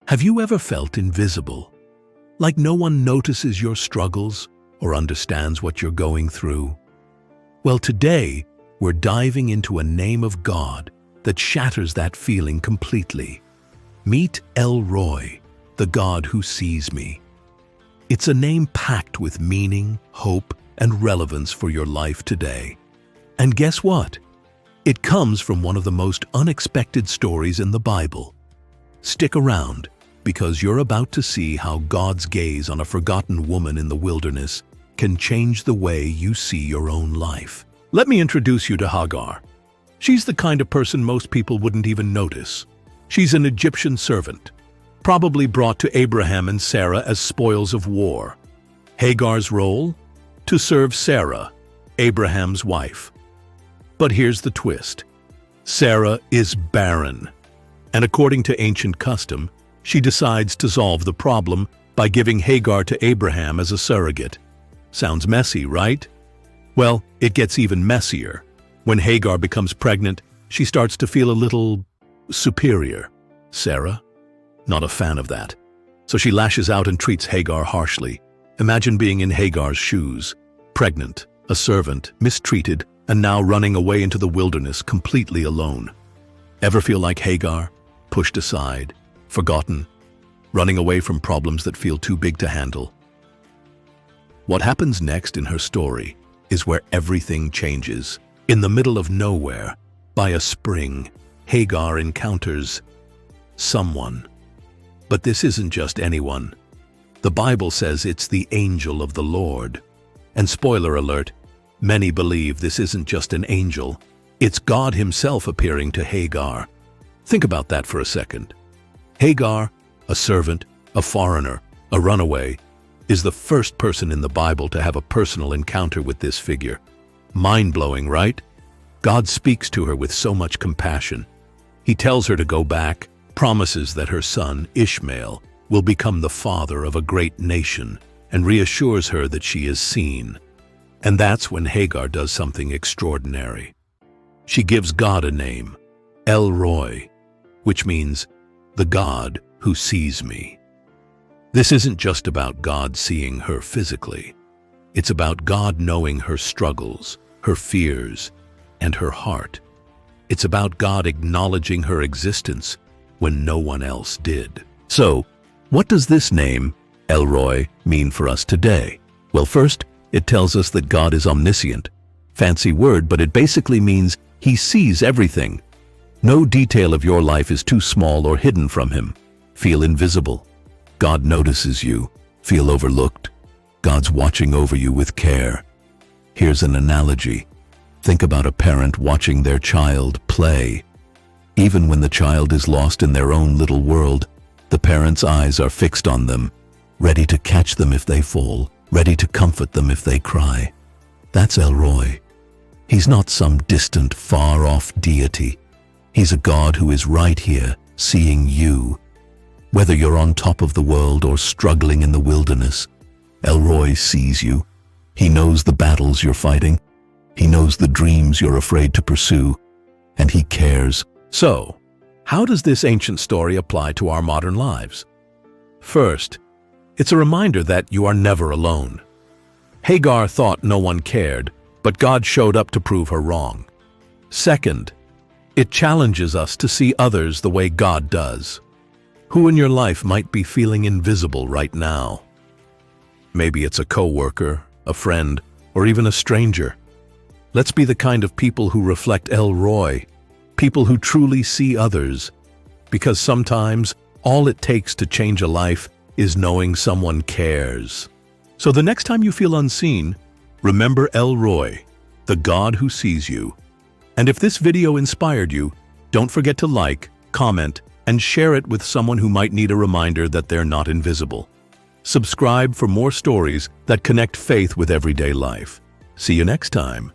Have you ever felt invisible? Like no one notices your struggles or understands what you're going through? Well, today, we're diving into a name of God that shatters that feeling completely. Meet El Roi, the God who sees me. It's a name packed with meaning, hope, and relevance for your life today. And guess what? It comes from one of the most unexpected stories in the Bible. Stick around, because you're about to see how God's gaze on a forgotten woman in the wilderness can change the way you see your own life. Let me introduce you to Hagar. She's the kind of person most people wouldn't even notice. She's an Egyptian servant, probably brought to Abraham and Sarah as spoils of war. Hagar's role? To serve Sarah, Abraham's wife. But here's the twist. Sarah is barren, and according to ancient custom, she decides to solve the problem by giving Hagar to Abraham as a surrogate. Sounds messy, right? Well, it gets even messier. When Hagar becomes pregnant, she starts to feel a little superior. Sarah? Not a fan of that. So she lashes out and treats Hagar harshly. Imagine being in Hagar's shoes, pregnant, a servant, mistreated, and now running away into the wilderness completely alone. Ever feel like Hagar? Pushed aside, forgotten, running away from problems that feel too big to handle. What happens next in her story is where everything changes. In the middle of nowhere, by a spring, Hagar encounters someone. But this isn't just anyone. The Bible says it's the angel of the Lord. And spoiler alert, many believe this isn't just an angel. It's God himself appearing to Hagar. Think about that for a second. Hagar, a servant, a foreigner, a runaway, is the first person in the Bible to have a personal encounter with this figure. Mind-blowing, right? God speaks to her with so much compassion. He tells her to go back, promises that her son, Ishmael, will become the father of a great nation, and reassures her that she is seen. And that's when Hagar does something extraordinary. She gives God a name, El Roi, which means the God who sees me. This isn't just about God seeing her physically. It's about God knowing her struggles, her fears, and her heart. It's about God acknowledging her existence when no one else did. So, what does this name, El Roi, mean for us today? Well, first, it tells us that God is omniscient. Fancy word, but it basically means he sees everything. No detail of your life is too small or hidden from him. Feel invisible. God notices you. Feel overlooked. God's watching over you with care. Here's an analogy. Think about a parent watching their child play. Even when the child is lost in their own little world, the parent's eyes are fixed on them, ready to catch them if they fall, ready to comfort them if they cry. That's El Roi. He's not some distant, far-off deity. He's a God who is right here, seeing you. Whether you're on top of the world or struggling in the wilderness, El Roi sees you. He knows the battles you're fighting. He knows the dreams you're afraid to pursue, and he cares. So, how does this ancient story apply to our modern lives? First, it's a reminder that you are never alone. Hagar thought no one cared, but God showed up to prove her wrong. Second, it challenges us to see others the way God does. Who in your life might be feeling invisible right now? Maybe it's a coworker, a friend, or even a stranger. Let's be the kind of people who reflect El Roi, people who truly see others, because sometimes all it takes to change a life is knowing someone cares. So the next time you feel unseen, remember El Roi, the God who sees you. And if this video inspired you, don't forget to like, comment, and share it with someone who might need a reminder that they're not invisible. Subscribe for more stories that connect faith with everyday life. See you next time.